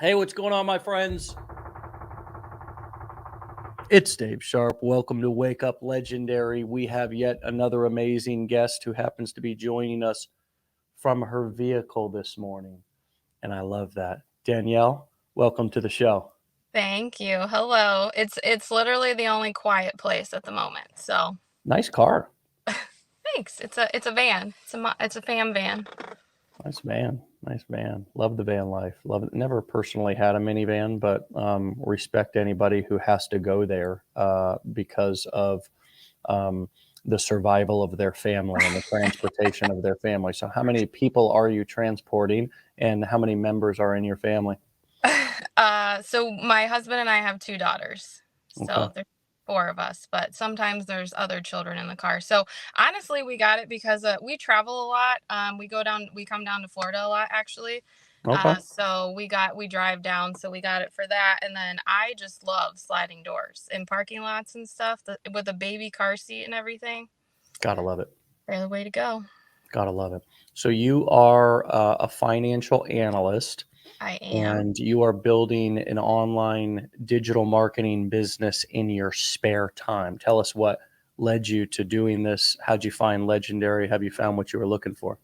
Hey, what's going on, my friends? It's Dave Sharpe. Welcome to Wake Up Legendary. We have yet another amazing guest who happens to be joining us from her vehicle this morning. And I love that. Danielle, welcome to the show. Thank you. Hello. It's literally the only quiet place at the moment. So Nice car. thanks. It's a van. It's a fam van. Nice van. Nice van. Love the van life. Love it. Never personally had a minivan, but respect anybody who has to go there because of um, the survival of their family and the transportation of their family. So, how many people are you transporting, and how many members are in your family? So my husband and I have two daughters. Okay. So there's four of us, but sometimes there's other children in the car. So honestly, we got it because we travel a lot. We come down to Florida a lot actually. Okay. So we drive down, so we got it for that. And then I just love sliding doors in parking lots and stuff with a baby car seat and everything. Gotta love it. They're the way to go. Gotta love it. So, you are a financial analyst I am. and you are building an online digital marketing business in your spare time. Tell us what led you to doing this. How'd you find Legendary? Have you found what you were looking for?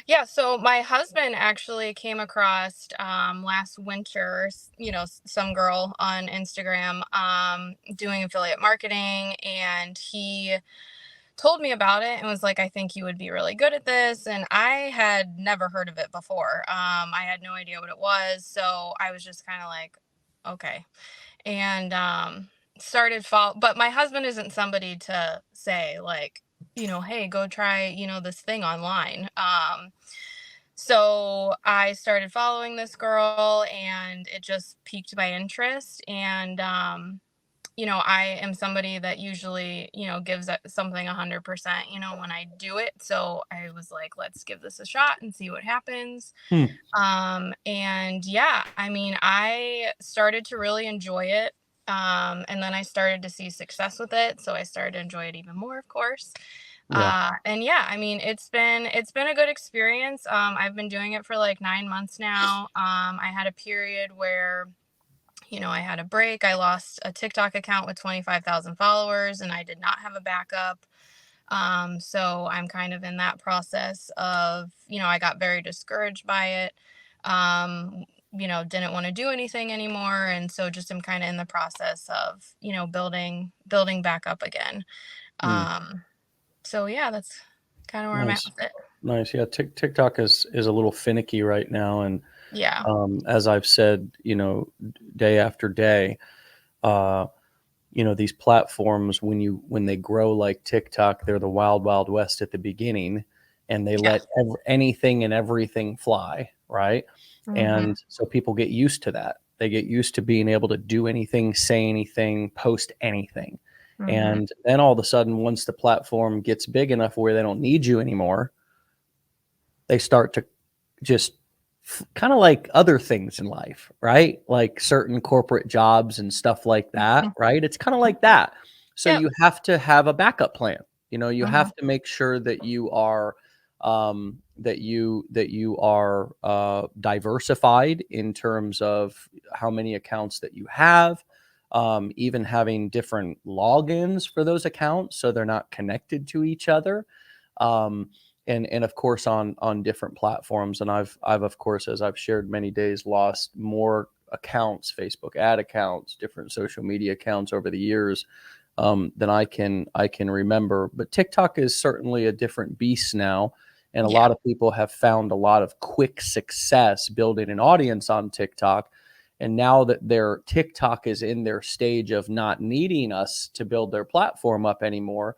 Yeah, so my husband actually came across last winter, some girl on Instagram doing affiliate marketing, and he told me about it and was like, I think you would be really good at this. And I had never heard of it before. I had no idea what it was. So I was just kind of like, okay. And started follow but my husband isn't somebody to say like, hey, go try, this thing online. So I started following this girl and it just piqued my interest. And I am somebody that usually, gives it something 100%, when I do it. So I was like, let's give this a shot and see what happens. Hmm. And yeah, I mean, I started to really enjoy it. And then I started to see success with it. So I started to enjoy it even more, of course. Yeah. And yeah, I mean, it's been a good experience. I've been doing it for like 9 months now. I had a period where I had a break. I lost a TikTok account with 25,000 followers and I did not have a backup. So I'm kind of in that process of, I got very discouraged by it. Um, didn't want to do anything anymore. And so just am kind of in the process of, building back up again. Hmm. Um, so yeah, that's kind of where I'm at Nice. with it. Nice. Yeah. TikTok is a little finicky right now. And Yeah. as I've said, day after day, uh, these platforms, when they grow like TikTok, they're the wild wild west at the beginning, and they Yeah. let anything and everything fly, right? Hmm. And so people get used to that. They get used to being able to do anything, say anything, post anything. Hmm. And then all of a sudden, once the platform gets big enough where they don't need you anymore, they start to just kind of like other things in life, right? Like certain corporate jobs and stuff like that, right? It's kind of like that. So Yep. you have to have a backup plan. You Hmm. have to make sure that you are diversified in terms of how many accounts that you have, even having different logins for those accounts so they're not connected to each other. Um, and of course on different platforms, and I've of course, as I've shared many days, lost more accounts, Facebook ad accounts, different social media accounts over the years, than I can remember. But TikTok is certainly a different beast now, and a Yeah. lot of people have found a lot of quick success building an audience on TikTok. And now that their TikTok is in their stage of not needing us to build their platform up anymore,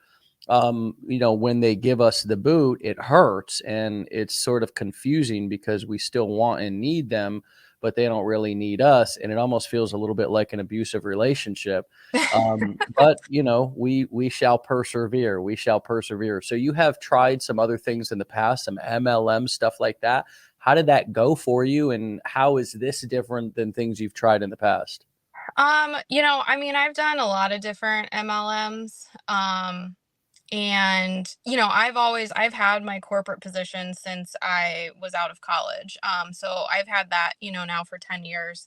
when they give us the boot, it hurts and it's sort of confusing because we still want and need them, but they don't really need us. And it almost feels a little bit like an abusive relationship. But we shall persevere. We shall persevere. So you have tried some other things in the past, some MLM stuff like that. How did that go for you? And how is this different than things you've tried in the past? I mean, I've done a lot of different MLMs. And, I've had my corporate position since I was out of college. So I've had that, now for 10 years.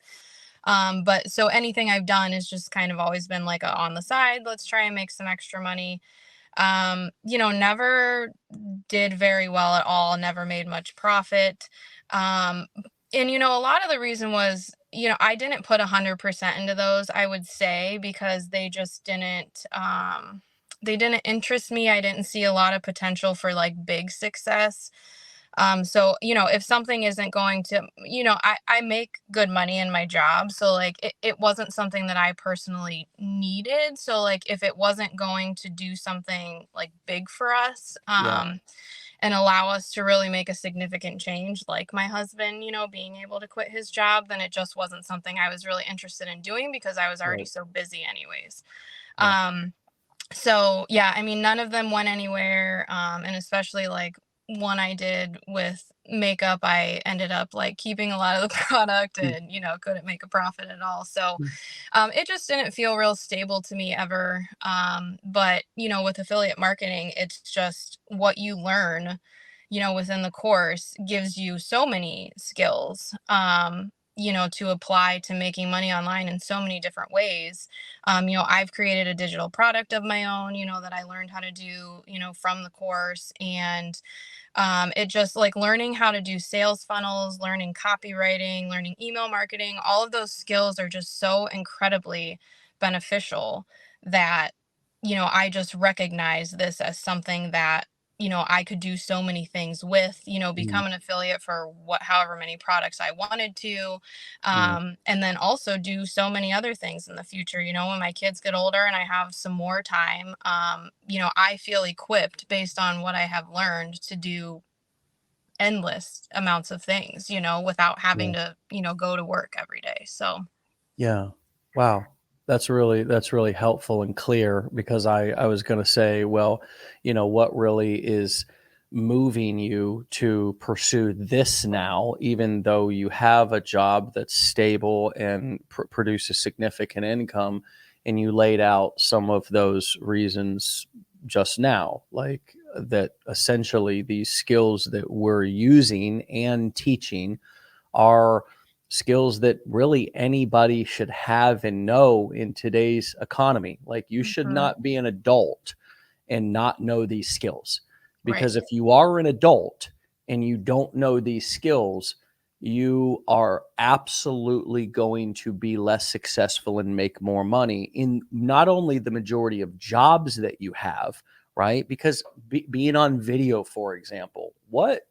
But so anything I've done has just kind of always been like on the side, let's try and make some extra money. Never did very well at all, never made much profit. Um, and a lot of the reason was, I didn't put 100% into those, I would say, because they didn't interest me. I didn't see a lot of potential for like big success. So, if something isn't going to, I make good money in my job. So like it wasn't something that I personally needed. So like if it wasn't going to do something like big for us, Yeah. and allow us to really make a significant change, like my husband, being able to quit his job, then it just wasn't something I was really interested in doing because I was already Right. so busy anyways. Yeah. Um, so yeah, I mean, none of them went anywhere. And especially like one I did with makeup, I ended up like keeping a lot of the product Mm, and, couldn't make a profit at all. So mm, it just didn't feel real stable to me ever. But, with affiliate marketing, it's just what you learn, within the course gives you so many skills. To apply to making money online in so many different ways. I've created a digital product of my own, that I learned how to do, from the course. And it just like learning how to do sales funnels, learning copywriting, learning email marketing, all of those skills are just so incredibly beneficial that, I just recognize this as something that, I could do so many things with, mm, become an affiliate for however many products I wanted to. mm. And then also do so many other things in the future, when my kids get older and I have some more time, I feel equipped based on what I have learned to do endless amounts of things, without having Yeah. to, go to work every day. So, Yeah. Wow. That's really helpful and clear because I was going to say, well, what really is moving you to pursue this now, even though you have a job that's stable and produces significant income, and you laid out some of those reasons just now, like that essentially these skills that we're using and teaching are skills that really anybody should have and know in today's economy. Like you should mhm, not be an adult and not know these skills. right. Because if you are an adult and you don't know these skills, you are absolutely going to be less successful and make more money in not only the majority of jobs that you have, right? Because being on video, for example, what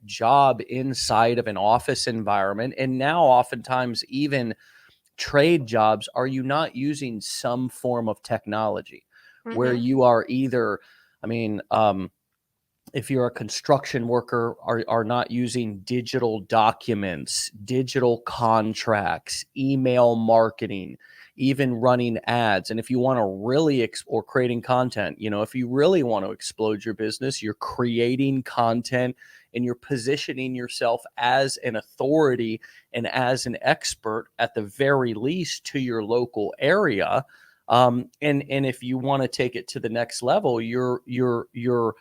job inside of an office environment, and now oftentimes even trade jobs, are you not using some form of technology where Hmm. you are either, I mean, if you're a construction worker, are not using digital documents, digital contracts, email marketing, even running ads. And if you want to really or creating content, if you really want to explode your business, you're creating content and you're positioning yourself as an authority and as an expert at the very least to your local area. And if you want to take it to the next level, you're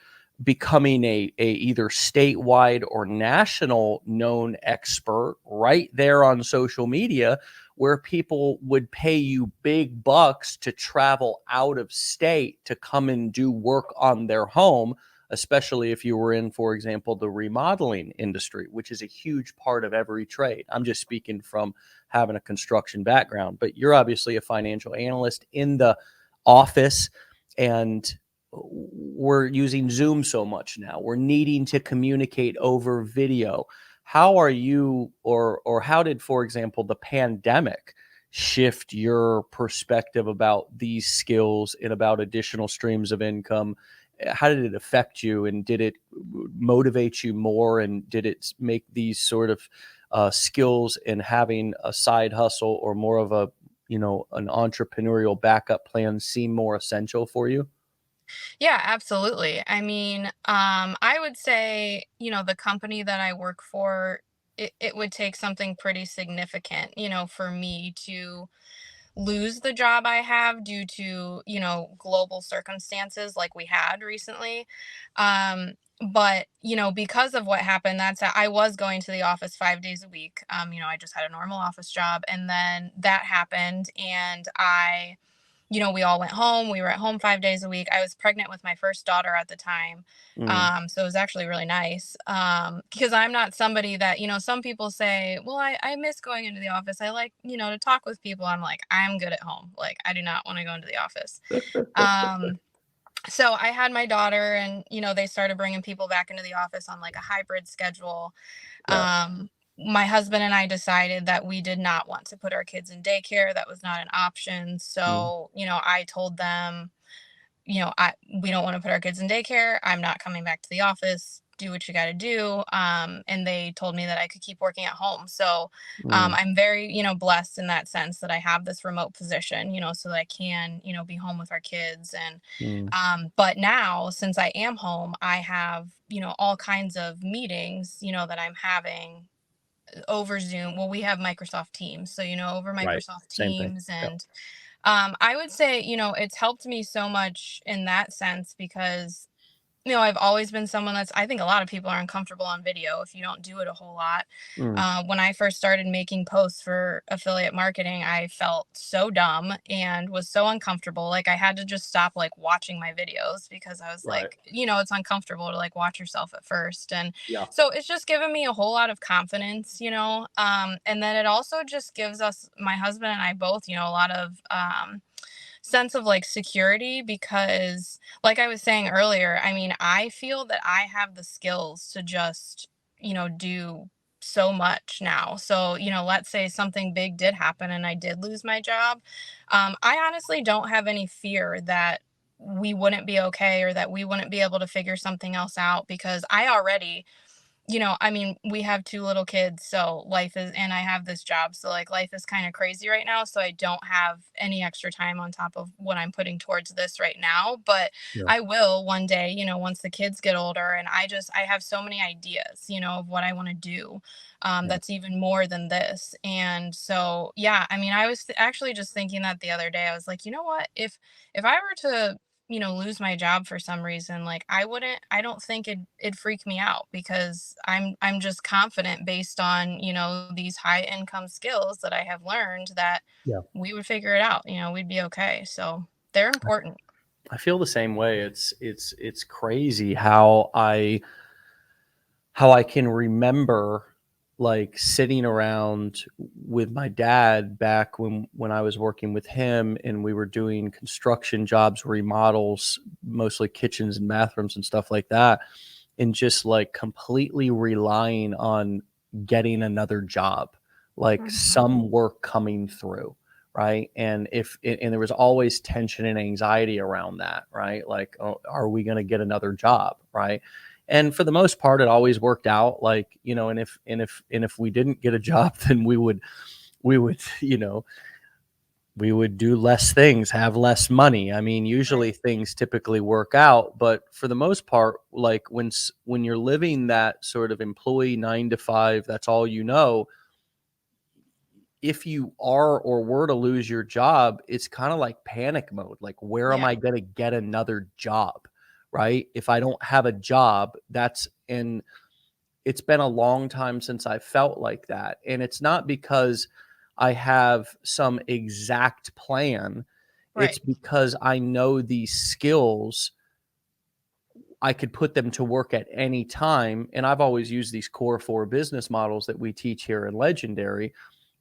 becoming a either statewide or national known expert right there on social media, where people would pay you big bucks to travel out of state to come and do work on their home, especially if you were in, for example, the remodeling industry, which is a huge part of every trade. I'm just speaking from having a construction background, but you're obviously a financial analyst in the office, and we're using Zoom so much now. We're needing to communicate over video. How are you, or how did, for example, the pandemic shift your perspective about these skills and about additional streams of income? How did it affect you, and did it motivate you more, and did it make these sort of skills and having a side hustle or more of a, an entrepreneurial backup plan seem more essential for you? Yeah, absolutely. I mean, I would say, the company that I work for, it would take something pretty significant, for me to lose the job I have due to, global circumstances like we had recently. But, because of what happened, I was going to the office 5 days a week. I just had a normal office job, and then that happened, and we all went home. We were at home 5 days a week. I was pregnant with my first daughter at the time. Mm, So it was actually really nice. Because I'm not somebody that, some people say, well, I miss going into the office. I like, to talk with people. I'm like, I'm good at home. Like, I do not want to go into the office. Um, so I had my daughter, and, they started bringing people back into the office on like a hybrid schedule. right. My husband and I decided that we did not want to put our kids in daycare. That was not an option. Mm, So, I told them, we don't want to put our kids in daycare. I'm not coming back to the office. Do what you got to do. And they told me that I could keep working at home. So mm, I'm very, blessed in that sense that I have this remote position, so that I can, be home with our kids. And mm, but now, since I am home, I have, all kinds of meetings, that I'm having over Zoom. Well, we have Microsoft Teams. So, over right. Microsoft Same thing. Teams. Yep. And I would say, it's helped me so much in that sense because, I've always been someone I think a lot of people are uncomfortable on video if you don't do it a whole lot. Mm, When I first started making posts for affiliate marketing, I felt so dumb and was so uncomfortable. Like I had to just stop like watching my videos because I was right. like, it's uncomfortable to like watch yourself at first. And Yeah. so it's just given me a whole lot of confidence, and then it also just gives us, my husband and I both, a lot of, sense of like security because like I was saying earlier, I mean, I feel that I have the skills to just, do so much now. So, let's say something big did happen and I did lose my job. I honestly don't have any fear that we wouldn't be okay or that we wouldn't be able to figure something else out because I already, I mean, we have two little kids, so and I have this job, so like life is kind of crazy right now. So I don't have any extra time on top of what I'm putting towards this right now. But Yeah. I will one day, once the kids get older, and I have so many ideas, of what I want to do. Yeah. That's even more than this. And so, yeah, I mean, I was actually just thinking that the other day. I was like, you know what? If I were to lose my job for some reason, like I don't think it'd freak me out because I'm just confident based on, these high income skills that I have learned that Yeah. we would figure it out, we'd be okay. So they're important. I feel the same way. It's crazy how I can remember like sitting around with my dad back when I was working with him and we were doing construction jobs, remodels, mostly kitchens and bathrooms and stuff like that, and just like completely relying on getting another job, like Mhm. some work coming through, right? And there was always tension and anxiety around that, right? Like, oh, are we going to get another job, right? And for the most part, it always worked out. Like, and if we didn't get a job, then we would we would do less things, have less money. I mean, usually Right. things typically work out, but for the most part, like when you're living that sort of employee 9 to 5, that's all you know. If you are or were to lose your job, it's kind of like panic mode. Like, where am Yeah. I going to get another job? Right? If I don't have a job, and it's been a long time since I felt like that. And it's not because I have some exact plan. It's Right. because I know these skills. I could put them to work at any time. And I've always used these core 4 business models that we teach here in Legendary.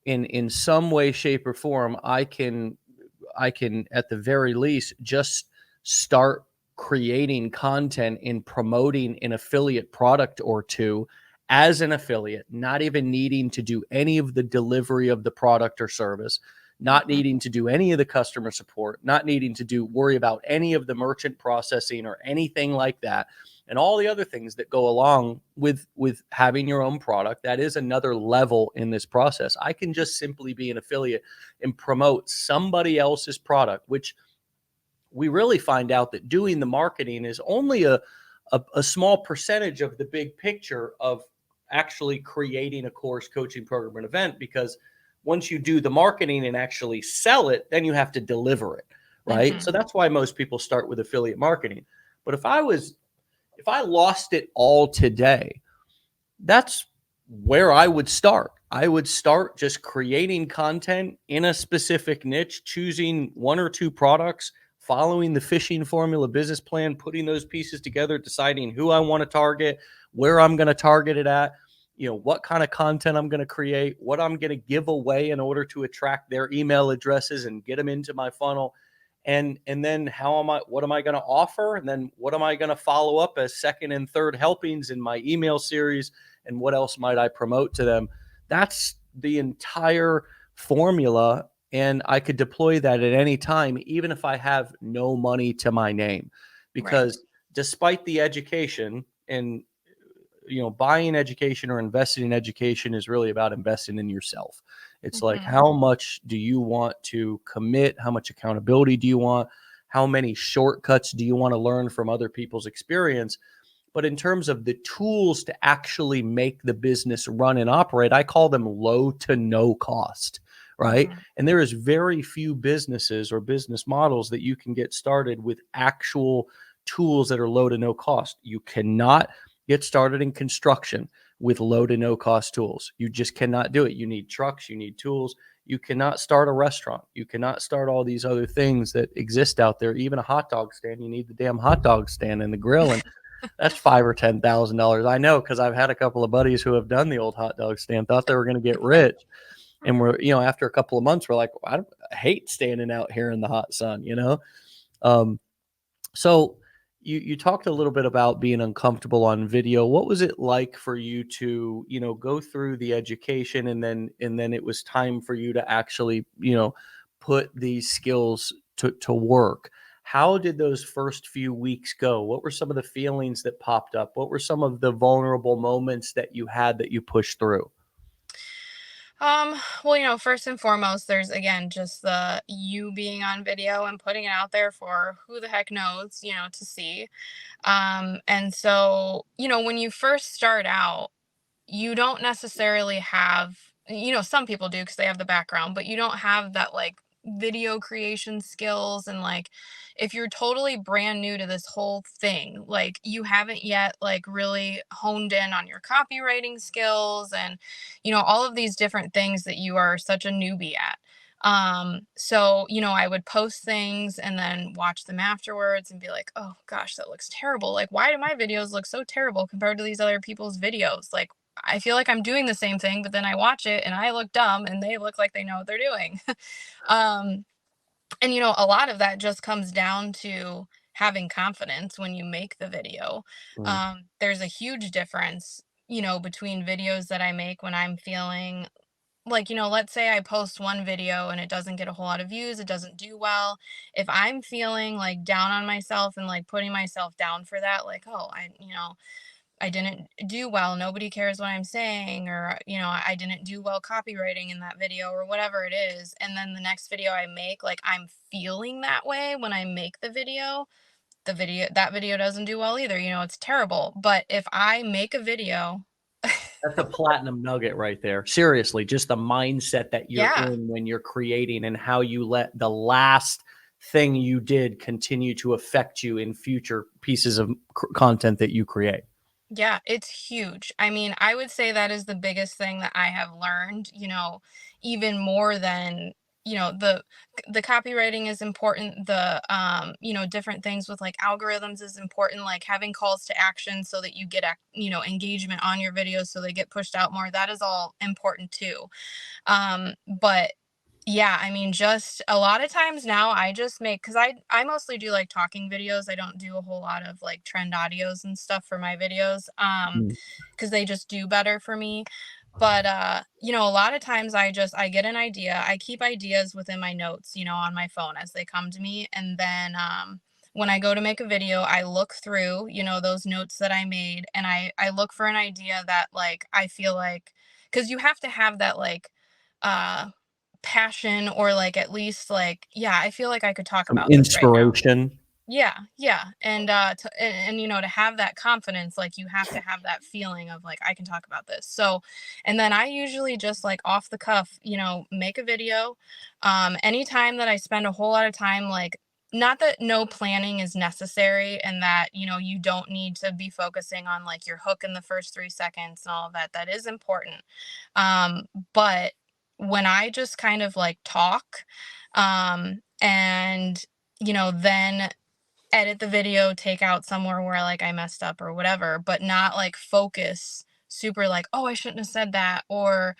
In some way, shape, or form, I can at the very least just start creating content and promoting an affiliate product or two as an affiliate, not even needing to do any of the delivery of the product or service, not Mhm. needing to do any of the customer support, not needing to worry about any of the merchant processing or anything like that. And all the other things that go along with having your own product. That is another level in this process. I can just simply be an affiliate and promote somebody else's product, which we really find out that doing the marketing is only a small percentage of the big picture of actually creating a course, coaching program, or an event. Because once you do the marketing and actually sell it, then you have to deliver it, right? So Mhm. that's why most people start with affiliate marketing. But if I lost it all today, that's where I would start. I would start just creating content in a specific niche, choosing one or two products, following the fishing formula business plan, putting those pieces together, deciding who I want to target, where I'm going to target it at, what kind of content I'm going to create, what I'm going to give away in order to attract their email addresses and get them into my funnel. And then what am I going to offer? And then what am I going to follow up as second and third helpings in my email series? And what else might I promote to them? That's the entire formula. And I could deploy that at any time, even if I have no money to my name. Right. Because despite the education, and buying education or investing in education is really about investing in yourself. It's like, Mhm. how much do you want to commit? How much accountability do you want? How many shortcuts do you want to learn from other people's experience? But in terms of the tools to actually make the business run and operate, I call them low to no cost, right? Mhm. And there is very few businesses or business models that you can get started with actual tools that are low to no cost. You cannot get started in construction with low to no cost tools. You just cannot do it. You need trucks, you need tools. You cannot start a restaurant. You cannot start all these other things that exist out there. Even a hot dog stand, you need the damn hot dog stand and the grill, and that's $5,000 or $10,000. I know, because I've had a couple of buddies who have done the old hot dog stand, thought they were going to get rich, and after a couple of months, we're like, I hate standing out here in the hot sun. Um, so you talked a little bit about being uncomfortable on video. What was it like for you to, go through the education, and then it was time for you to actually, put these skills to work? How did those first few weeks go? What were some of the feelings that popped up? What were some of the vulnerable moments that you had that you pushed through? Well, first and foremost, there's again just the you being on video and putting it out there for who the heck knows, to see. And so, when you first start out, you don't necessarily have, some people do because they have the background, but you don't have that like video creation skills. And like, if you're totally brand new to this whole thing, like you haven't yet like really honed in on your copywriting skills and, all of these different things that you are such a newbie at. So, I would post things and then watch them afterwards and be like, oh gosh, that looks terrible. Like, why do my videos look so terrible compared to these other people's videos? Like, I feel like I'm doing the same thing, but then I watch it and I look dumb and they look like they know what they're doing. um, and a lot of that just comes down to having confidence when you make the video. Mm. There's a huge difference, between videos that I make when I'm feeling like, let's say I post one video and it doesn't get a whole lot of views, it doesn't do well. If I'm feeling like down on myself and like putting myself down for that, like, oh, I didn't do well. Nobody cares what I'm saying, or, I didn't do well copywriting in that video, or whatever it is. And then the next video I make, like, I'm feeling that way when I make that video doesn't do well either. It's terrible. But if I make a video, That's a platinum nugget right there. Seriously, just the mindset that you're yeah, in when you're creating, and how you let the last thing you did continue to affect you in future pieces of content that you create. yeah, it's huge. I mean, I would say that is the biggest thing that I have learned, even more than, the copywriting is important. The different things with like algorithms is important, like having calls to action so that you get engagement on your videos so they get pushed out more. That is all important too. But yeah, I mean, just a lot of times now I just make, because I mostly do like talking videos. I don't do a whole lot of like trend audios and stuff for my videos. Mm. Because they just do better for me. But a lot of times I get an idea. I keep ideas within my notes, on my phone as they come to me. And then when I go to make a video, I look through, those notes that I made, and I look for an idea that like I feel like, because you have to have that like uh passion, or like at least like, yeah, I feel like I could talk Some about this right now. inspiration. Yeah. And you know, to have that confidence, like you have to have that feeling of like I can talk about this. So, and then I usually just like off the cuff, you know, make a video. Anytime that I spend a whole lot of time, like, not that no planning is necessary and that, you know, you don't need to be focusing on like your hook in the first 3 seconds and all of that. That is important. But when I just kind of like talk, and you know, then edit the video, take out somewhere where like I messed up or whatever, but not like focus super like, oh, I shouldn't have said that, or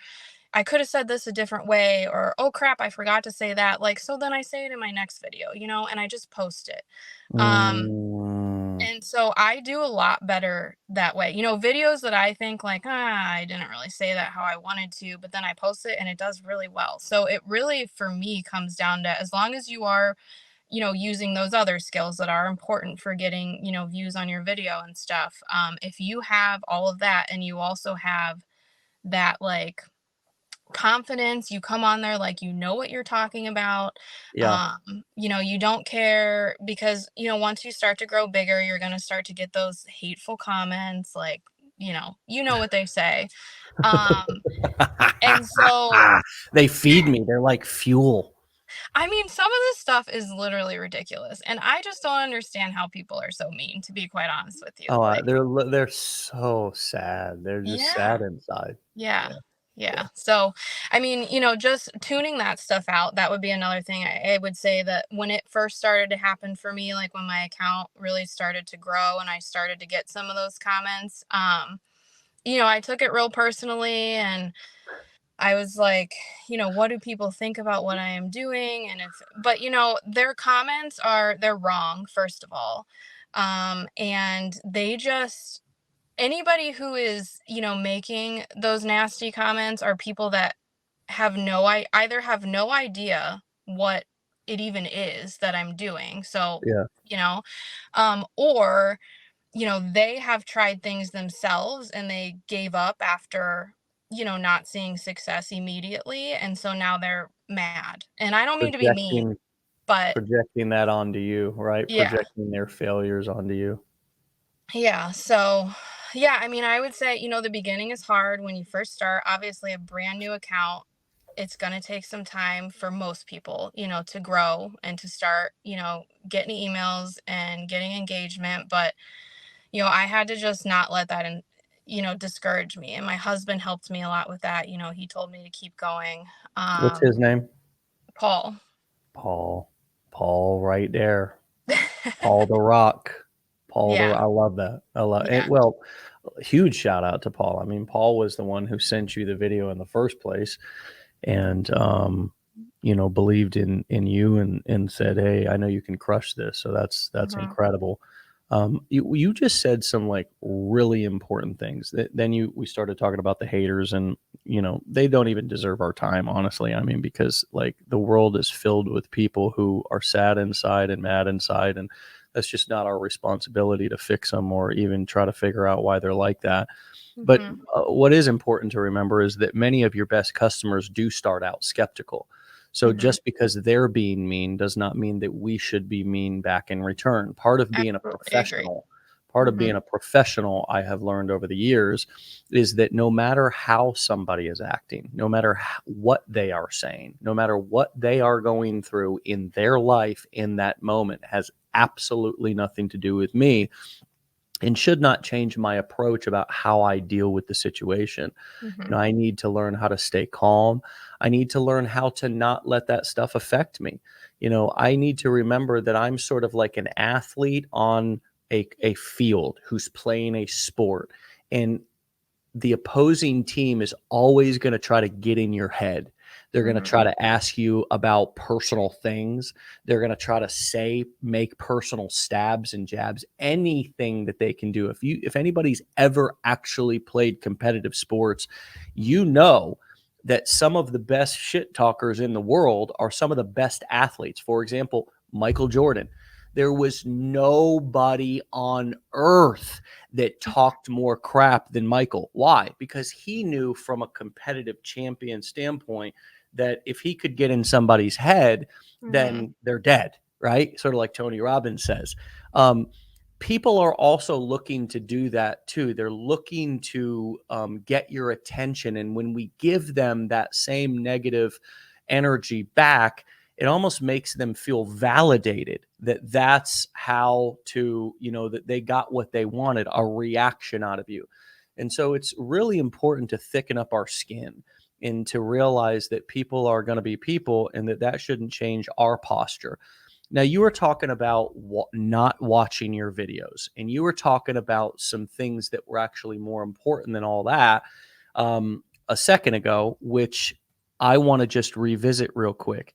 I could have said this a different way, or oh crap, I forgot to say that. Like, so then I say it in my next video, you know, and I just post it. Um, Mm, and so I do a lot better that way. You know, videos that I think like, I didn't really say that how I wanted to, but then I post it and it does really well. So it really, for me, comes down to as long as you are, you know, using those other skills that are important for getting, you know, views on your video and stuff. If you have all of that and you also have that like confidence, you come on there like you know what you're talking about. yeah. You know, you don't care because, you know, once you start to grow bigger, you're going to start to get those hateful comments like, you know what they say. Um, and so They feed me. They're like fuel. I mean, some of this stuff is literally ridiculous, and I just don't understand how people are so mean, to be quite honest with you. Oh, Like, they're so sad. They're just yeah, sad inside. yeah, Yeah, yeah. yeah. So, I mean, you know, just tuning that stuff out, that would be another thing. I would say that when it first started to happen for me, like when my account really started to grow and I started to get some of those comments, you know, I took it real personally and I was like, you know, what do people think about what I am doing? And if, but you know, their comments they're wrong, first of all. And they just, anybody who is, you know, making those nasty comments are people that I either have no idea what it even is that I'm doing. So, Yeah. you know, or you know, they have tried things themselves and they gave up after, you know, not seeing success immediately. And so now they're mad. And I don't mean to be mean, Projecting but projecting that onto you, right? yeah. Projecting their failures onto you. Yeah. So, yeah, I mean, I would say, you know, the beginning is hard when you first start. Obviously, a brand new account, it's going to take some time for most people, you know, to grow and to start, you know, getting emails and getting engagement. But you know, I had to just not let that you know, discourage me. And my husband helped me a lot with that. You know, he told me to keep going. What's his name? Paul. Paul. Paul right there. Paul the Rock. Yeah. I love that. I love it. Yeah. Well, huge shout out to Paul. I mean, Paul was the one who sent you the video in the first place and believed in you and said, "Hey, I know you can crush this." So that's Hmm. incredible. You just said some like really important things. Then we started talking about the haters, and they don't even deserve our time, honestly. I mean, because like the world is filled with people who are sad inside and mad inside, and that's just not our responsibility to fix them or even try to figure out why they're like that. But Hmm. what is important to remember is that many of your best customers do start out skeptical. So Hmm. just because they're being mean does not mean that we should be mean back in return. Absolutely agree. Part of Hmm. being a professional, I have learned over the years, is that no matter how somebody is acting, no matter what they are saying, no matter what they are going through in their life in that moment, has absolutely nothing to do with me and should not change my approach about how I deal with the situation. Hmm. I need to learn how to stay calm. I need to learn how to not let that stuff affect me. I need to remember that I'm sort of like an athlete on a field who's playing a sport. And the opposing team is always going to try to get in your head. They're going to Hmm. try to ask you about personal things. They're going to try to make personal stabs and jabs, anything that they can do. If anybody's ever actually played competitive sports, you know that some of the best shit talkers in the world are some of the best athletes. For example, Michael Jordan. There was nobody on earth that talked more crap than Michael. Why? Because he knew from a competitive champion standpoint that if he could get in somebody's head, Hmm. then they're dead. right? Sort of like Tony Robbins says. Um, People are also looking to do that too. They're looking to get your attention. And when we give them that same negative energy back, it almost makes them feel validated that that's how to, that they got what they wanted, a reaction out of you. And so it's really important to thicken up our skin and to realize that people are going to be people and that shouldn't change our posture. Now, you were talking about not watching your videos, and you were talking about some things that were actually more important than all that a second ago, which I want to just revisit real quick.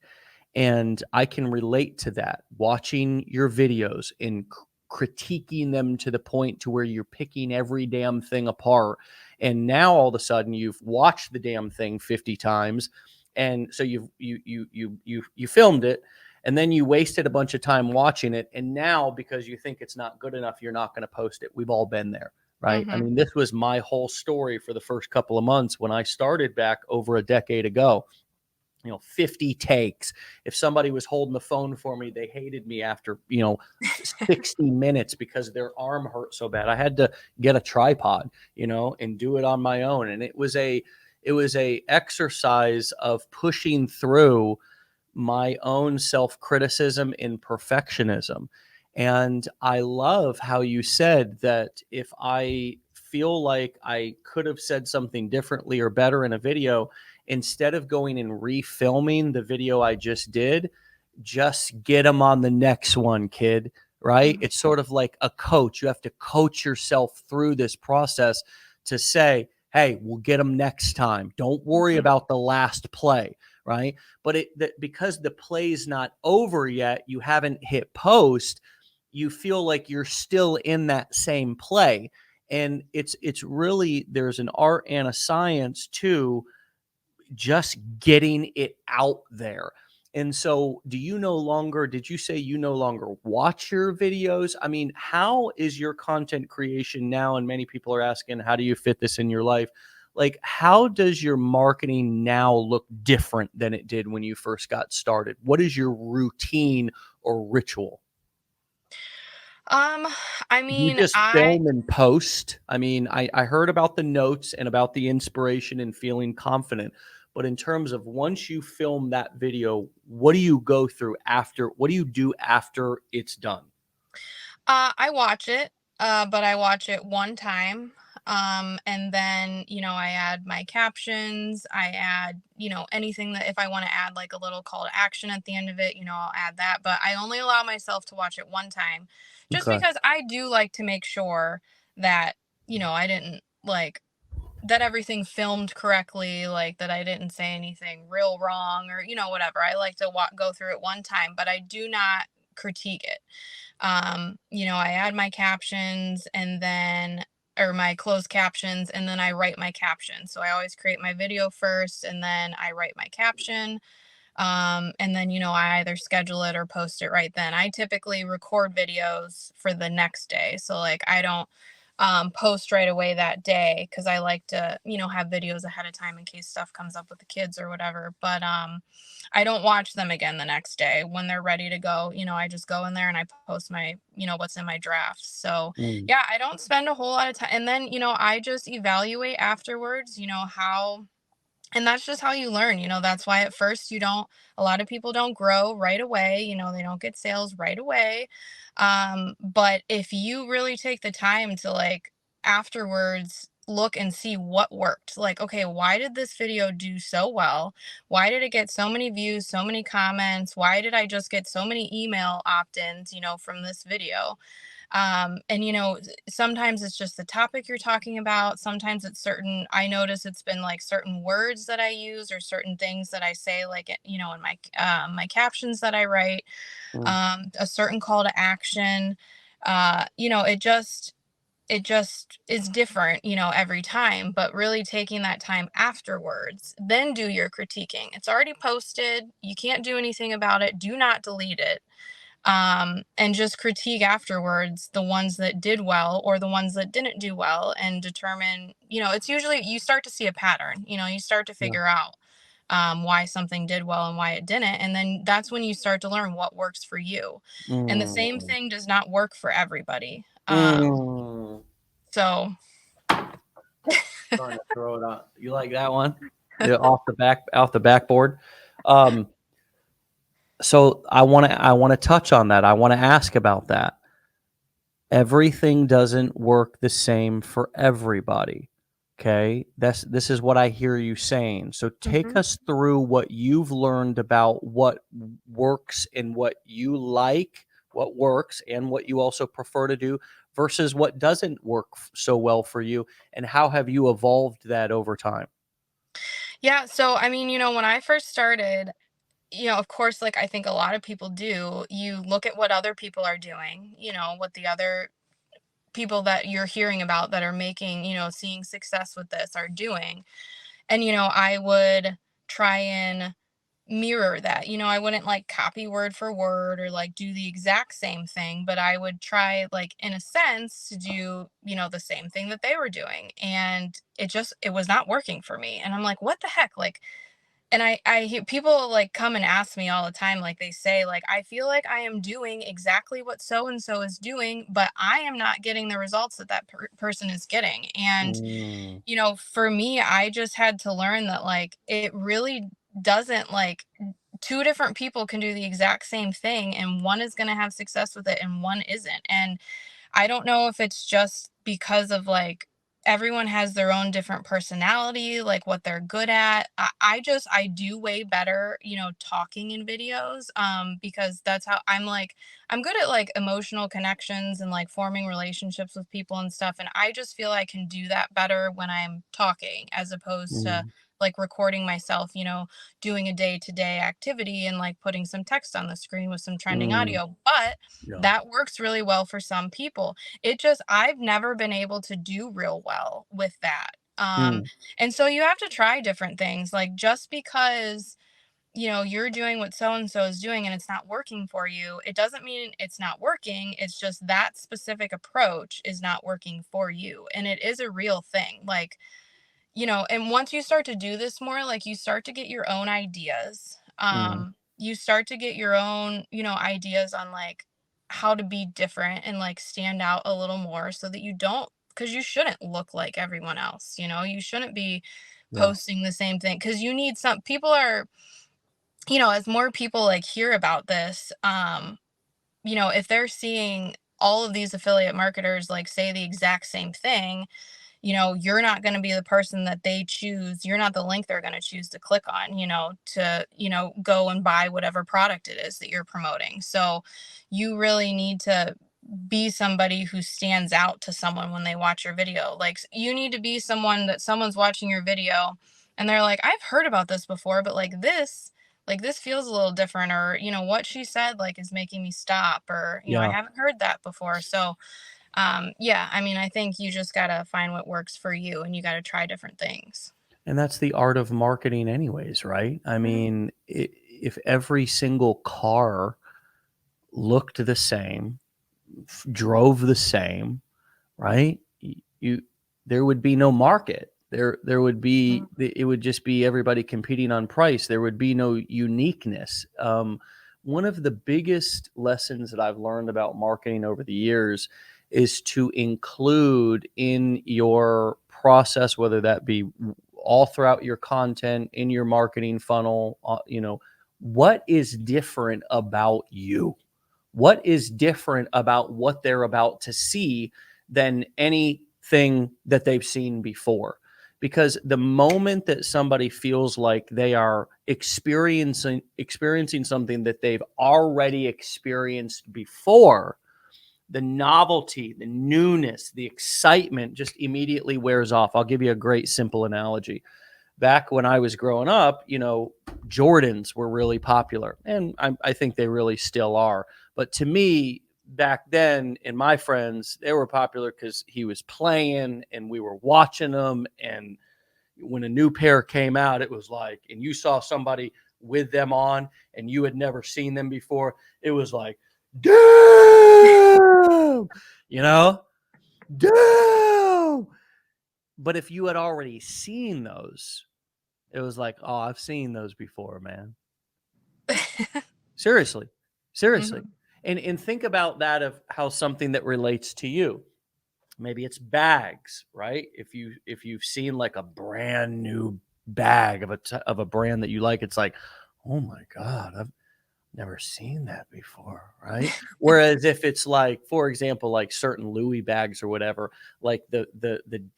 And I can relate to that. Watching your videos and critiquing them to the point to where you're picking every damn thing apart. And now all of a sudden you've watched the damn thing 50 times. And so you filmed it, and then you wasted a bunch of time watching it. And now, because you think it's not good enough, you're not going to post it. We've all been there, right? I Mm-hmm. mean, this was my whole story for the first couple of months when I started back over a decade ago. 50 takes. If somebody was holding the phone for me, they hated me after 60 minutes because their arm hurt so bad. I had to get a tripod, and do it on my own. And it was a exercise of pushing through my own self-criticism and perfectionism. And I love how you said that if I feel like I could have said something differently or better in a video, instead of going and refilming the video I just did, just get them on the next one, kid. Right? Mm-hmm. It's sort of like a coach. You have to coach yourself through this process to say, hey, we'll get them next time. Don't worry Mm-hmm. about the last play. Right? But because the play's not over yet, you haven't hit post, you feel like you're still in that same play. And it's really, there's an art and a science to just getting it out there. And so, did you say you no longer watch your videos? I mean, how is your content creation now? And many people are asking, how do you fit this in your life? Like, how does your marketing now look different than it did when you first got started? What is your routine or ritual? Um, I You mean, just film and post. I mean, I heard about the notes and about the inspiration and feeling confident. But in terms of once you film that video, what do you go through after? What do you do after it's done? I watch it, but I watch it one time. And then, I add my captions. I add, anything that if I want to add like a little call to action at the end of it, I'll add that. But I only allow myself to watch it one time just Okay. because I do like to make sure that, I didn't like that everything filmed correctly, like that I didn't say anything real wrong or, whatever. I like to go through it one time, but I do not critique it. I add my captions and then or my closed captions and then I write my caption. So I always create my video first and then I write my caption. And then, I either schedule it or post it right then. I typically record videos for the next day. So like I don't post right away that day because I like to, have videos ahead of time in case stuff comes up with the kids or whatever. But I don't watch them again the next day when they're ready to go. I just go in there and I post my, what's in my drafts. So Mm, yeah, I don't spend a whole lot of time. And then, I just evaluate afterwards, how and that's just how you learn. That's why at first a lot of people don't grow right away. They don't get sales right away. But if you really take the time to like afterwards look and see what worked, like, okay, why did this video do so well? Why did it get so many views, so many comments? Why did I just get so many email opt-ins, from this video? And sometimes it's just the topic you're talking about. Sometimes it's I notice it's been like certain words that I use or certain things that I say, like, in my captions that I write, mm, a certain call to action. It just is different, every time, but really taking that time afterwards, then do your critiquing. It's already posted. You can't do anything about it. Do not delete it, and just critique afterwards the ones that did well or the ones that didn't do well and determine, it's usually you start to see a pattern, you start to yeah. figure out, why something did well and why it didn't. And then that's when you start to learn what works for you. And the same Mm. thing does not work for everybody. Mm. So Trying to throw it on. You like that one? Yeah, off the backboard. Um, so I want to touch on that. I want to ask about that. Everything doesn't work the same for everybody. Okay? This is what I hear you saying. So take mhm. us through what you've learned about what works and what you like, what works and what you also prefer to do versus what doesn't work so well for you, and how have you evolved that over time? Yeah, so I mean, when I first started, of course, like I think a lot of people do, you look at what other people are doing, what the other people that you're hearing about that are making, seeing success with this are doing. And, I would try and mirror that. I wouldn't like copy word for word or like do the exact same thing, but I would try, like, in a sense, to do, the same thing that they were doing. And it was not working for me. And I'm like, what the heck? Like, and I hear people like come and ask me all the time, like they say, like, I feel like I am doing exactly what so and so is doing, but I am not getting the results that person is getting. And Mm, for me, I just had to learn that, like, it really doesn't, like, two different people can do the exact same thing, and one is going to have success with it and one isn't. And I don't know if it's just because of, like, everyone has their own different personality, like what they're good at. I do way better, talking in videos, because that's how I'm good at, like, emotional connections and like forming relationships with people and stuff. And I just feel I can do that better when I'm talking as opposed to mm, like recording myself, doing a day-to-day activity and like putting some text on the screen with some trending mm, audio. But yeah. that works really well for some people. I've never been able to do real well with that. Mm, And so you have to try different things. Like, just because, you're doing what so and so is doing and it's not working for you, it doesn't mean it's not working. It's just that specific approach is not working for you. And it is a real thing. Like, and once you start to do this more, like, you start to get your own ideas. mm, You start to get your own, ideas on, like, how to be different and like stand out a little more so that you don't, because you shouldn't look like everyone else. You shouldn't be yeah. posting the same thing, because you need some people are, as more people like hear about this, if they're seeing all of these affiliate marketers like say the exact same thing, you're not going to be the person that they choose. You're not the link they're going to choose to click on, to, go and buy whatever product it is that you're promoting. So you really need to be somebody who stands out to someone when they watch your video. Like, you need to be someone that someone's watching your video and they're like, I've heard about this before, but like this feels a little different, or what she said like is making me stop, or I Yeah. haven't heard that before. So yeah, I mean, I think you just gotta find what works for you and you gotta try different things. And that's the art of marketing anyways, right? I Mhm. mean, if every single car looked the same, drove the same, right? You there would be no market. There would be, it would just be everybody competing on price. There would be no uniqueness. One of the biggest lessons that I've learned about marketing over the years is to include in your process, whether that be all throughout your content, in your marketing funnel, what is different about you? What is different about what they're about to see than anything that they've seen before? Because the moment that somebody feels like they are experiencing something that they've already experienced before, the novelty, the newness, the excitement just immediately wears off. I'll give you a great simple analogy. Back when I was growing up, Jordans were really popular, and I think they really still are. But to me, back then, and my friends, they were popular because he was playing and we were watching them. And when a new pair came out, it was like, and you saw somebody with them on and you had never seen them before, it was like, damn, you know, damn. But if you had already seen those, It was like, oh, I've seen those before, man. Seriously, seriously. Mhm. And think about that of how something that relates to you. Maybe it's bags, right? If you've seen like a brand new bag of a brand that you like, it's like, oh my god, I've never seen that before, right? Whereas if it's like, for example, like certain Louis bags or whatever, like the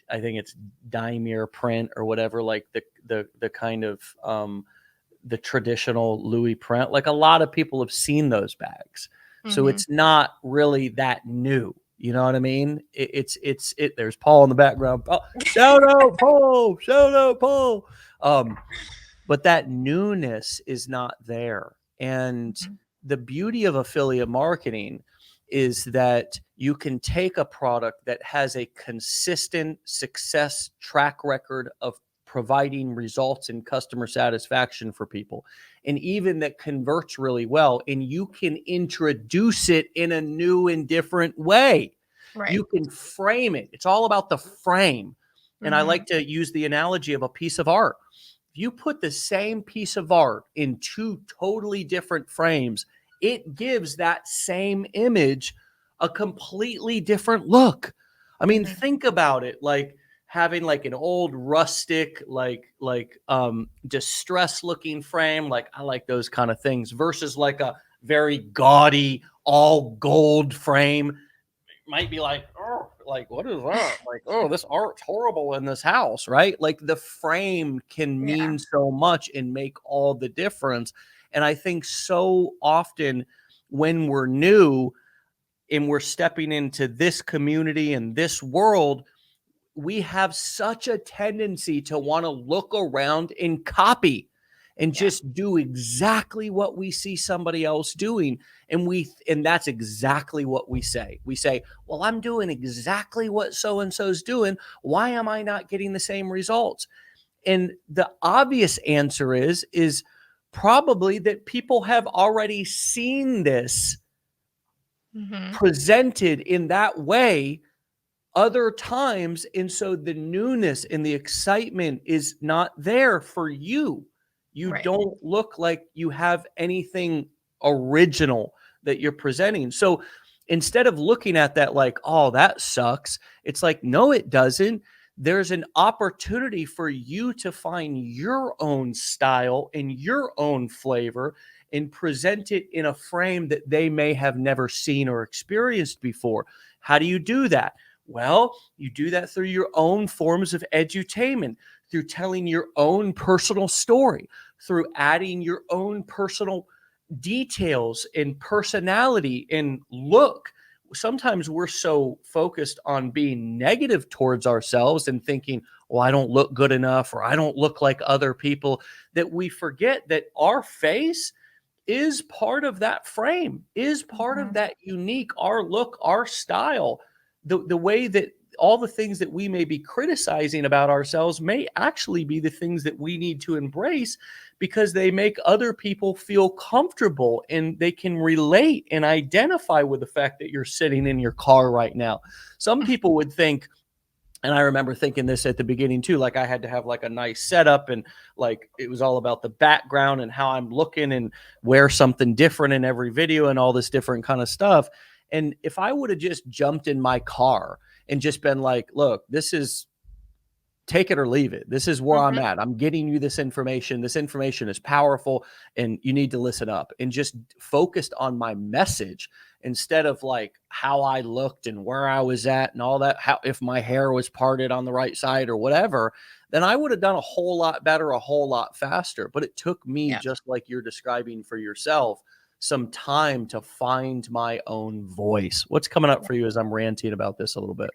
I think it's damier print or whatever, like the kind of the traditional Louis print, like a lot of people have seen those bags, so Mhm. it's not really that new. You know what I mean? There's Paul in the background. Oh, shout out Paul! Shout out Paul! Um, but that newness is not there. And Mhm. the beauty of affiliate marketing is that you can take a product that has a consistent success track record of providing results and customer satisfaction for people, and even that converts really well, and you can introduce it in a new and different way. Right. You can frame it. It's all about the frame. And I Mhm. like to use the analogy of a piece of art. If you put the same piece of art in two totally different frames, it gives that same image a completely different look. I mean, Mhm. think about it, like having like an old rustic, distressed looking frame. Like I like those kind of things versus like a very gaudy, all gold frame. Might be like, oh, like what is that? Like, oh, this art's horrible in this house, right? Like the frame can Yeah. mean so much and make all the difference. And I think so often when we're new and we're stepping into this community and this world, we have such a tendency to want to look around and copy and Yeah. just do exactly what we see somebody else doing. And that's exactly what we say. We say, well, I'm doing exactly what so and so's doing, why am I not getting the same results? And the obvious answer is probably that people have already seen this Mhm. presented in that way other times. And so the newness and the excitement is not there for you. You Right. don't look like you have anything original that you're presenting. So instead of looking at that like, oh, that sucks, it's like, no, it doesn't. There's an opportunity for you to find your own style and your own flavor and present it in a frame that they may have never seen or experienced before. How do you do that? Well, you do that through your own forms of edutainment, through telling your own personal story, through adding your own personal details and personality and look. Sometimes we're so focused on being negative towards ourselves and thinking, well, I don't look good enough or I don't look like other people, that we forget that our face is part of that frame, is part of Mhm. that unique, our look, our style. The way that all the things that we may be criticizing about ourselves may actually be the things that we need to embrace because they make other people feel comfortable and they can relate and identify with the fact that you're sitting in your car right now. Some people would think, and I remember thinking this at the beginning too, like I had to have like a nice setup and like it was all about the background and how I'm looking and wear something different in every video and all this different kind of stuff. And if I would have just jumped in my car and just been like, look, this is take it or leave it. This is where I'm Mhm. at. I'm getting you this information. This information is powerful and you need to listen up, and just focused on my message instead of like how I looked and where I was at and all that, how if my hair was parted on the right side or whatever, then I would have done a whole lot better, a whole lot faster. But it took me, Yeah. just like you're describing for yourself, some time to find my own voice. What's coming up for you as I'm ranting about this a little bit?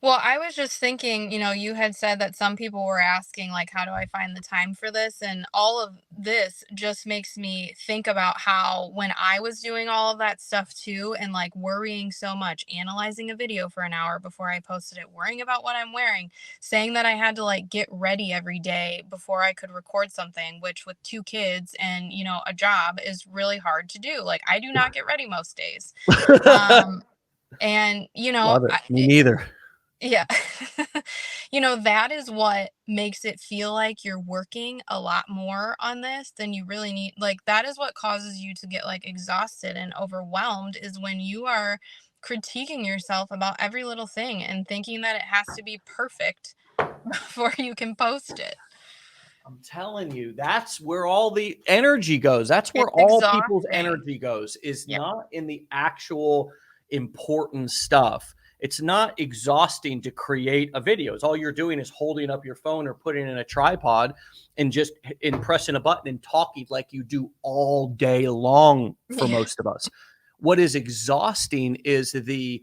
Well, I was just thinking, you had said that some people were asking, like, how do I find the time for this? And all of this just makes me think about how when I was doing all of that stuff too, and like worrying so much, analyzing a video for an hour before I posted it, worrying about what I'm wearing, saying that I had to like get ready every day before I could record something, which with two kids and, a job is really hard to do. Like, I do not get ready most days. Um, and, Love it. Me neither. Yeah. That is what makes it feel like you're working a lot more on this than you really need. Like, that is what causes you to get like exhausted and overwhelmed, is when you are critiquing yourself about every little thing and thinking that it has to be perfect before you can post it. I'm telling you, that's where all the energy goes. That's where It's all people's exhausting. energy goes, is Yep. not in the actual important stuff. It's not exhausting to create a video. It's all you're doing is holding up your phone or putting it in a tripod and just pressing a button and talking like you do all day long for Yeah. most of us. What is exhausting is the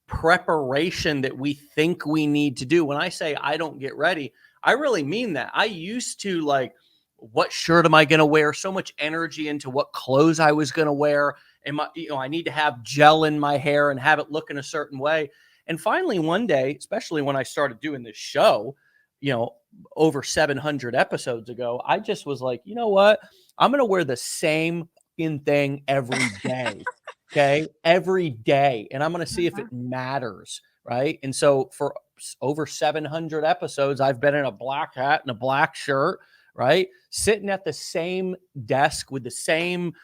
preparation that we think we need to do. When I say I don't get ready, I really mean that. I used to like, what shirt am I going to wear? So much energy into what clothes I was going to wear. And I need to have gel in my hair and have it look in a certain way. And finally, one day, especially when I started doing this show, you know, over 700 episodes ago, I just was like, you know what? I'm going to wear the same fucking thing every day. Okay. Every day. And I'm going to see if Mhm. it matters. Right. And so for over 700 episodes, I've been in a black hat and a black shirt, right? Sitting at the same desk with the same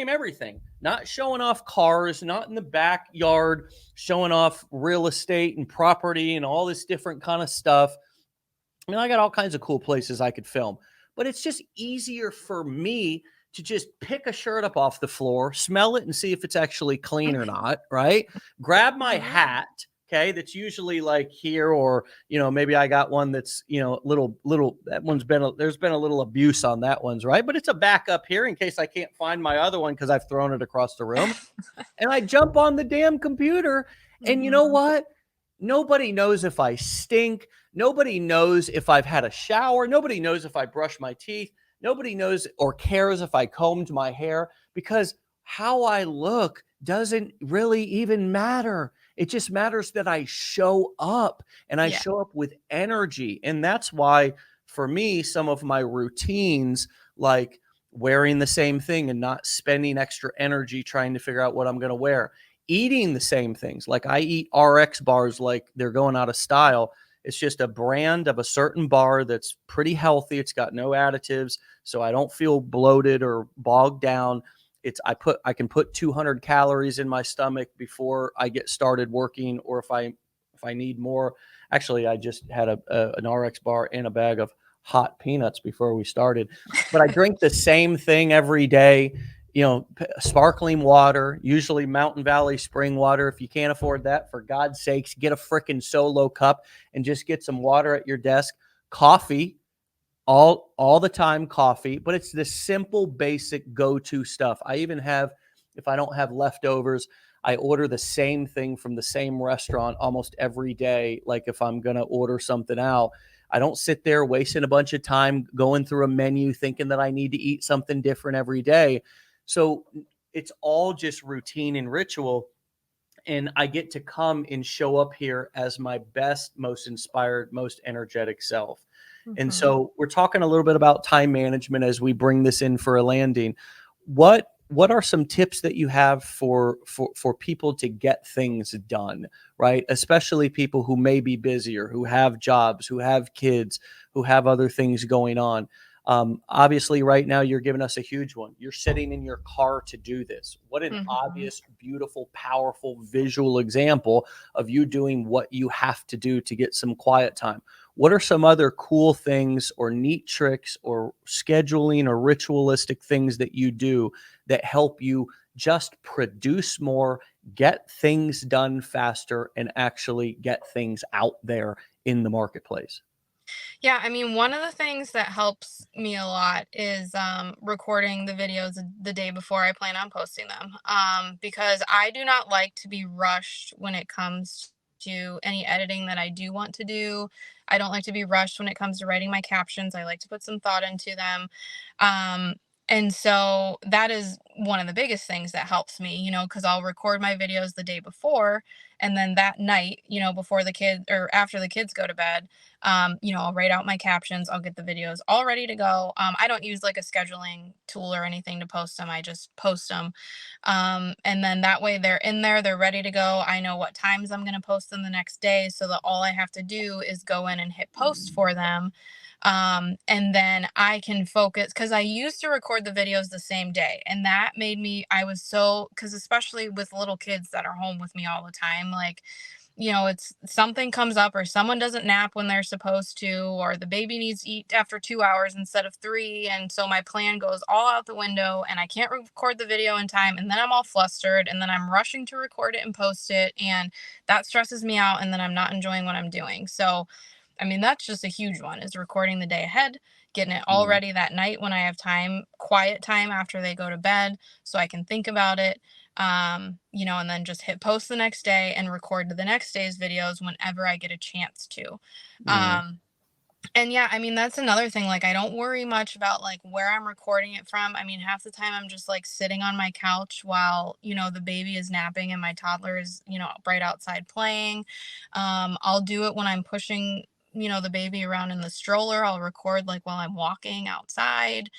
everything, not showing off cars, not in the backyard showing off real estate and property and all this different kind of stuff. I mean, I got all kinds of cool places I could film, but it's just easier for me to just pick a shirt up off the floor, smell it and see if it's actually clean or not, right? Grab my Mhm. hat, okay, that's usually like here, or maybe I got one that's little that one's there's been a little abuse on that one's, right? But it's a backup here in case I can't find my other one because I've thrown it across the room. And I jump on the damn computer. And you know Mhm. what? Nobody knows if I stink. Nobody knows if I've had a shower. Nobody knows if I brush my teeth. Nobody knows or cares if I combed my hair, because how I look doesn't really even matter. It just matters that I show up and I Yeah. show up with energy. And that's why, for me, some of my routines, like wearing the same thing and not spending extra energy trying to figure out what I'm going to wear, eating the same things. Like I eat RX bars like they're going out of style. It's just a brand of a certain bar that's pretty healthy. It's got no additives, so I don't feel bloated or bogged down. I can put 200 calories in my stomach before I get started working, or if I need more. Actually, I just had an RX bar and a bag of hot peanuts before we started. But I drink the same thing every day. Sparkling water, usually Mountain Valley spring water. If you can't afford that, for God's sakes, get a freaking solo cup and just get some water at your desk. Coffee, all the time, coffee, but it's the simple basic go-to stuff. I even have, if I don't have leftovers, I order the same thing from the same restaurant almost every day. Like if I'm going to order something out, I don't sit there wasting a bunch of time going through a menu thinking that I need to eat something different every day. So it's all just routine and ritual, and I get to come and show up here as my best, most inspired, most energetic self. And Mhm. so we're talking a little bit about time management as we bring this in for a landing. What are some tips that you have for people to get things done, right? Especially people who may be busier, who have jobs, who have kids, who have other things going on. Obviously, right now, you're giving us a huge one. You're sitting in your car to do this. What an Mhm. obvious, beautiful, powerful visual example of you doing what you have to do to get some quiet time. What are some other cool things or neat tricks or scheduling or ritualistic things that you do that help you just produce more, get things done faster, and actually get things out there in the marketplace? Yeah, I mean, one of the things that helps me a lot is recording the videos the day before I plan on posting them. Because I do not like to be rushed when it comes to any editing that I do want to do. I don't like to be rushed when it comes to writing my captions. I like to put some thought into them. Um, And so that is one of the biggest things that helps me, because I'll record my videos the day before. And then that night, before the kid or after the kids go to bed, I'll write out my captions. I'll get the videos all ready to go. I don't use like a scheduling tool or anything to post them. I just post them. And then that way they're in there, they're ready to go. I know what times I'm going to post them the next day, so that all I have to do is go in and hit post for them. And then I can focus, because I used to record the videos the same day, and that made me, I was so, because especially with little kids that are home with me all the time, like, it's something comes up, or someone doesn't nap when they're supposed to, or the baby needs to eat after 2 hours instead of three. And so my plan goes all out the window, and I can't record the video in time. And then I'm all flustered, and then I'm rushing to record it and post it. And that stresses me out. And then I'm not enjoying what I'm doing. So, I mean, that's just a huge one, is recording the day ahead, getting it all Mm, ready that night when I have time, quiet time after they go to bed, so I can think about it. And then just hit post the next day and record the next day's videos whenever I get a chance to. mm, Um, and yeah, I mean, that's another thing. Like, I don't worry much about like where I'm recording it from. I mean, half the time I'm just like sitting on my couch while, the baby is napping and my toddler is, right outside playing. I'll do it when I'm pushing, the baby around in the stroller. I'll record like while I'm walking outside.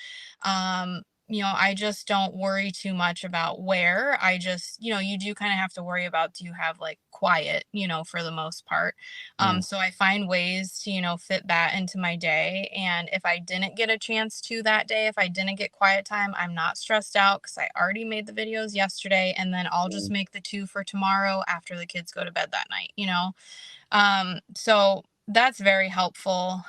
I just don't worry too much about where. I just, you do kind of have to worry about, do you have like quiet, for the most part. mm, So I find ways to, fit that into my day. And if I didn't get a chance to that day, if I didn't get quiet time, I'm not stressed out, because I already made the videos yesterday, and then I'll just mm. make the two for tomorrow after the kids go to bed that night. So that's very helpful.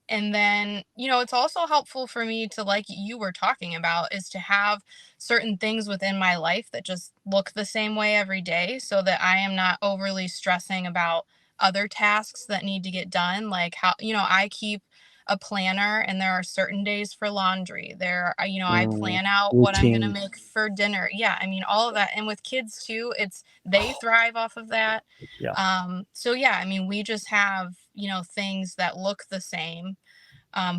And then, it's also helpful for me to, like you were talking about, is to have certain things within my life that just look the same way every day, so that I am not overly stressing about other tasks that need to get done. Like, how, I keep a planner, and there are certain days for laundry. I Mm, plan out what I'm going to routines. make for dinner. Yeah. I mean, all of that. And with kids too, they Oh, thrive off of that. yeah, So yeah, I mean, we just have, things that look the same,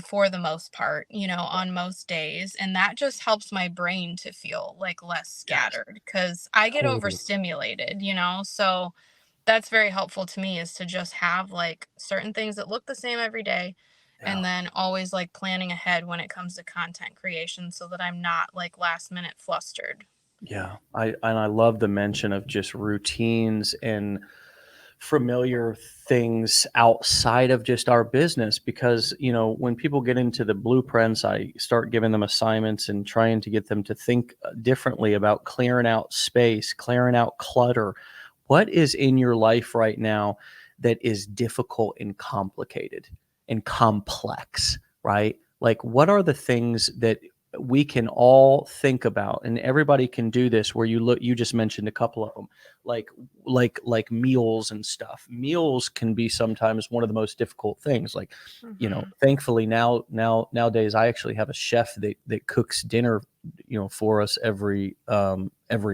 for the most part, on most days. And that just helps my brain to feel like less yes, scattered, because I get totally. overstimulated. So that's very helpful to me, is to just have like certain things that look the same every day. Yeah. And then always like planning ahead when it comes to content creation, so that I'm not like last minute flustered. Yeah. I love the mention of just routines and familiar things outside of just our business, because when people get into the blueprints, I start giving them assignments and trying to get them to think differently about clearing out space, clearing out clutter. What is in your life right now that is difficult and complicated and complex, right? Like, what are the things that we can all think about, and everybody can do this, where you just mentioned a couple of them, like meals and stuff. Meals can be sometimes one of the most difficult things. Like, Hmm. thankfully nowadays I actually have a chef that cooks dinner, for us every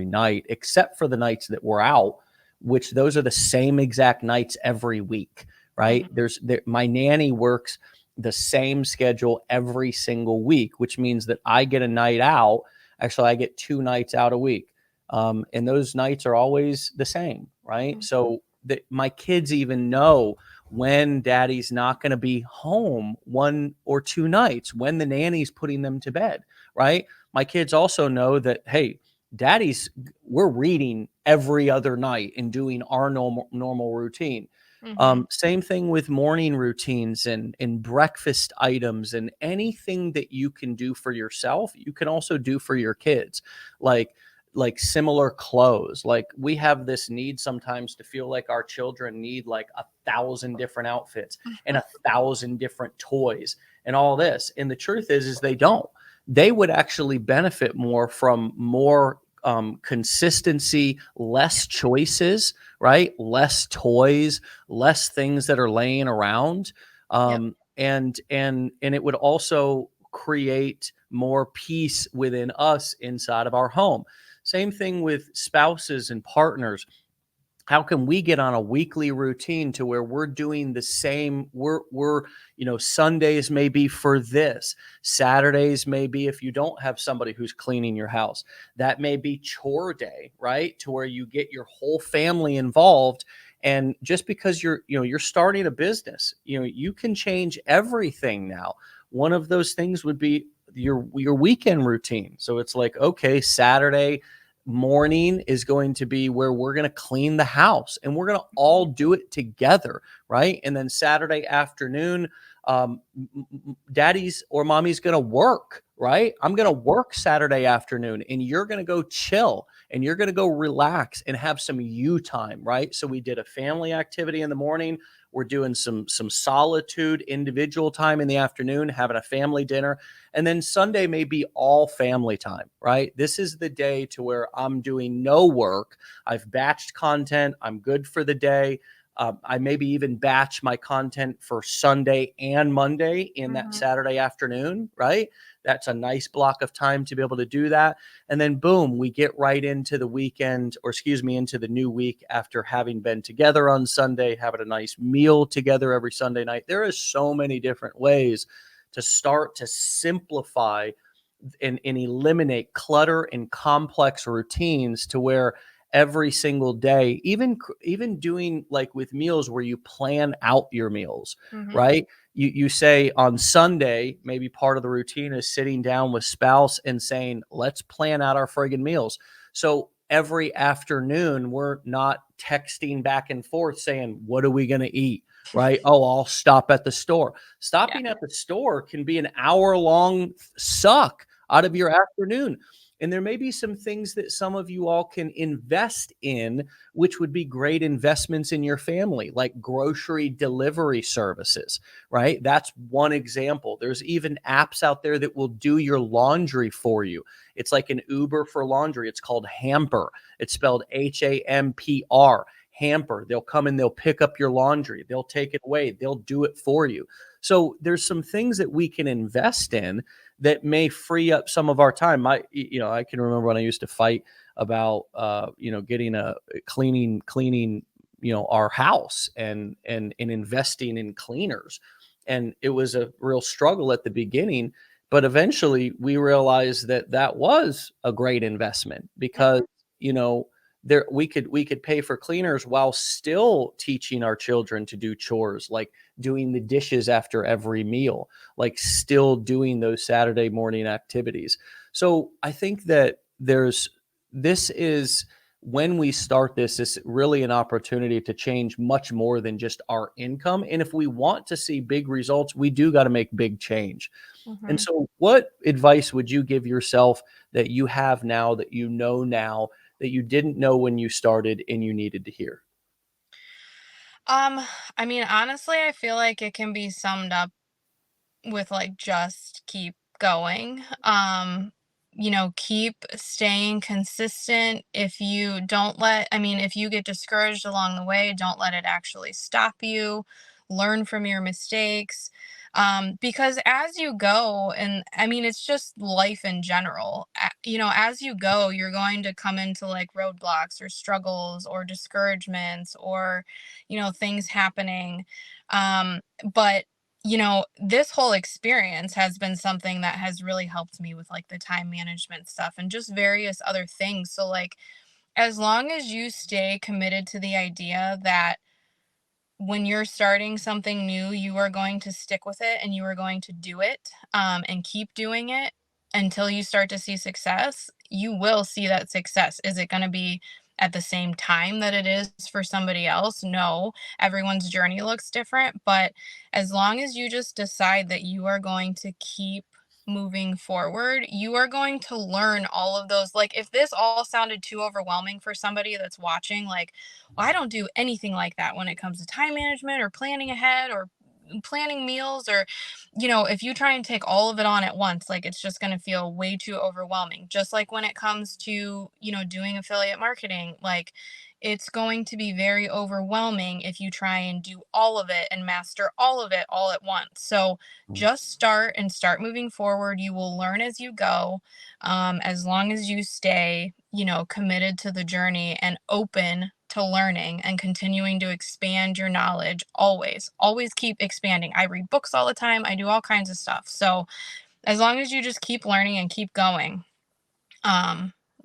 night, except for the nights that we're out, which those are the same exact nights every week, right? Hmm. My nanny works the same schedule every single week, which means that I get a night out. Actually, I get 2 nights out a week. And those nights are always the same, right? So that my kids even know when daddy's not going to be home 1 or 2 nights, when the nanny's putting them to bed, right? My kids also know that, hey, we're reading every other night and doing our normal routine. Hmm. Same thing with morning routines and breakfast items, and anything that you can do for yourself, you can also do for your kids. Like similar clothes. Like, we have this need sometimes to feel like our children need like 1,000 different outfits and 1,000 different toys and all this. And the truth is they don't. They would actually benefit more from more consistency, less choices, right? Less toys, less things that are laying around. Yep. And it would also create more peace within us inside of our home. Same thing with spouses and partners. how can we get on a weekly routine to where we're doing the same? We're Sundays may be for this, Saturdays may be, if you don't have somebody who's cleaning your house, that may be chore day, right? To where you get your whole family involved. And just because you're starting a business, you can change everything now. One of those things would be your weekend routine. So it's like, okay, Saturday morning is going to be where we're going to clean the house and we're going to all do it together, right? And then Saturday afternoon, daddy's or mommy's going to work, right? I'm going to work Saturday afternoon and you're going to go chill and you're going to go relax and have some you time, right? So we did a family activity in the morning. We're doing some solitude, individual time in the afternoon, having a family dinner. And then Sunday may be all family time, right? This is the day to where I'm doing no work. I've batched content. I'm good for the day. I maybe even batch my content for Sunday and Monday in that Saturday afternoon, right? That's a nice block of time to be able to do that. And then boom, we get right into the weekend, or excuse me, into the new week after having been together on Sunday, having a nice meal together every Sunday night. There is so many different ways to start to simplify and eliminate clutter and complex routines to where every single day, even doing like with meals where you plan out your meals, Mm-hmm. right? You say on Sunday, maybe part of the routine is sitting down with spouse and saying, let's plan out our friggin' meals. So every afternoon, we're not texting back and forth saying, what are we going to eat? Right? Oh, I'll stop at the store. Yeah. Stopping at the store can be an hour long suck out of your afternoon. And there may be some things that some of you all can invest in, which would be great investments in your family, like grocery delivery services, right? That's one example. There's even apps out there that will do your laundry for you. It's like an Uber for laundry. It's called Hamper. It's spelled Hampr. Hamper. They'll come and they'll pick up your laundry. They'll take it away. They'll do it for you. So there's some things that we can invest in that may free up some of our time. I can remember when I used to fight about, getting a cleaning, our house and investing in cleaners. And it was a real struggle at the beginning, but eventually we realized that that was a great investment because, you know, there we could pay for cleaners while still teaching our children to do chores, like doing the dishes after every meal, like still doing those Saturday morning activities. So I think that this is when we start this is really an opportunity to change much more than just our income. And if we want to see big results, we do got to make big change. And Mm-hmm. so what advice would you give yourself that you have now, that you know now, that you didn't know when you started and you needed to hear? Um, I mean, honestly, I feel like it can be summed up with like just keep going. Keep staying consistent. If you don't let, I mean, if you get discouraged along the way, don't let it actually stop you. Learn from your mistakes. Because as you go, and I mean, it's just life in general, as you go, you're going to come into like roadblocks or struggles or discouragements or, things happening. But this whole experience has been something that has really helped me with like the time management stuff and just various other things. So, like, as long as you stay committed to the idea that when you're starting something new, you are going to stick with it and you are going to do it, and keep doing it until you start to see success, you will see that success. Is it going to be at the same time that it is for somebody else? No, everyone's journey looks different. But as long as you just decide that you are going to keep moving forward, you are going to learn all of those. Like, if this all sounded too overwhelming for somebody that's watching, like, well, I don't do anything like that when it comes to time management or planning ahead or planning meals, or if you try and take all of it on at once, like, it's just going to feel way too overwhelming. Just like when it comes to doing affiliate marketing, like, it's going to be very overwhelming if you try and do all of it and master all of it all at once. So just start moving forward. You will learn as you go, as long as you stay committed to the journey and open to learning and continuing to expand your knowledge. Always keep expanding. I read books all the time. I do all kinds of stuff. So as long as you just keep learning and keep going,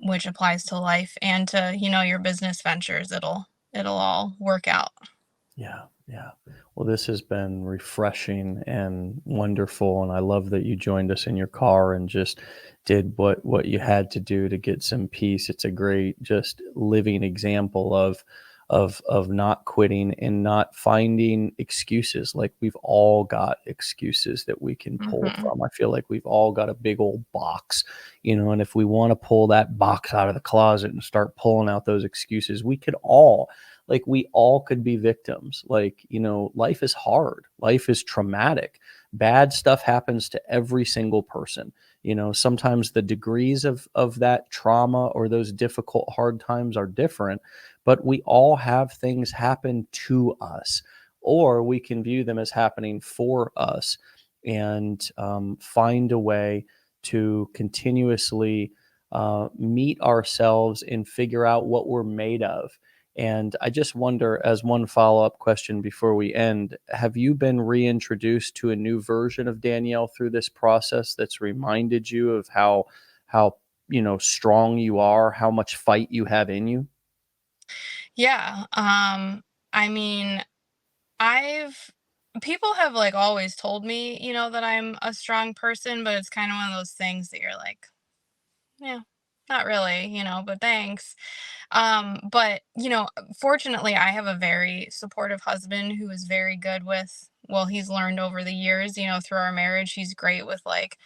which applies to life and to, your business ventures, it'll all work out. Yeah, yeah. Well, this has been refreshing and wonderful, and I love that you joined us in your car and just did what you had to do to get some peace. It's a great, just living example of not quitting and not finding excuses. Like we've all got excuses that we can pull Hmm. from. I feel like we've all got a big old box, and if we want to pull that box out of the closet and start pulling out those excuses, we all could be victims. Like, life is hard. Life is traumatic. Bad stuff happens to every single person. Sometimes the degrees of that trauma or those difficult, hard times are different, but we all have things happen to us, or we can view them as happening for us and find a way to continuously meet ourselves and figure out what we're made of. And I just wonder, as one follow-up question before we end, have you been reintroduced to a new version of Danielle through this process that's reminded you of how strong you are, how much fight you have in you? Yeah. I mean, I've people have like always told me, that I'm a strong person, but it's kind of one of those things that you're like, yeah, not really, but thanks. But fortunately I have a very supportive husband who is very good with, well, he's learned over the years, through our marriage, he's great with like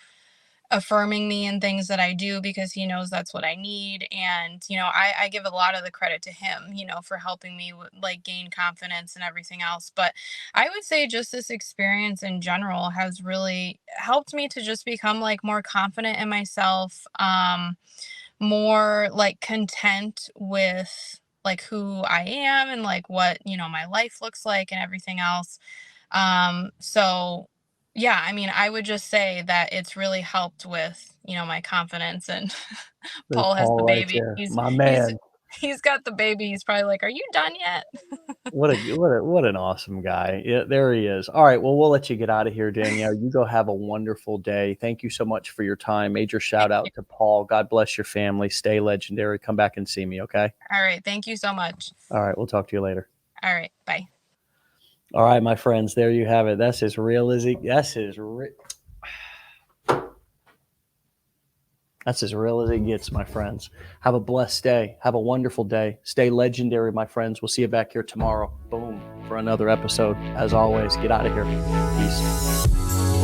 affirming me in things that I do because he knows that's what I need. And, I give a lot of the credit to him, for helping me with, like, gain confidence and everything else. But I would say just this experience in general has really helped me to just become like more confident in myself, more like content with like who I am and like what, my life looks like and everything else. So yeah, I mean, I would just say that it's really helped with, my confidence. And There's Paul has the Paul right baby. there, He's my he's man. he's got the baby. He's probably like, "Are you done yet?" What an awesome guy. Yeah, there he is. All right, well, we'll let you get out of here, Danielle. You go have a wonderful day. Thank you so much for your time. Major shout Thank you. out to Paul. God bless your family. Stay legendary. Come back and see me, okay? All right. Thank you so much. All right, we'll talk to you later. All right. Bye. All right, my friends, there you have it. That's as real as it. That's as real as it gets, my friends. Have a blessed day. Have a wonderful day. Stay legendary, my friends. We'll see you back here tomorrow. Boom, for another episode. As always, get out of here. Peace.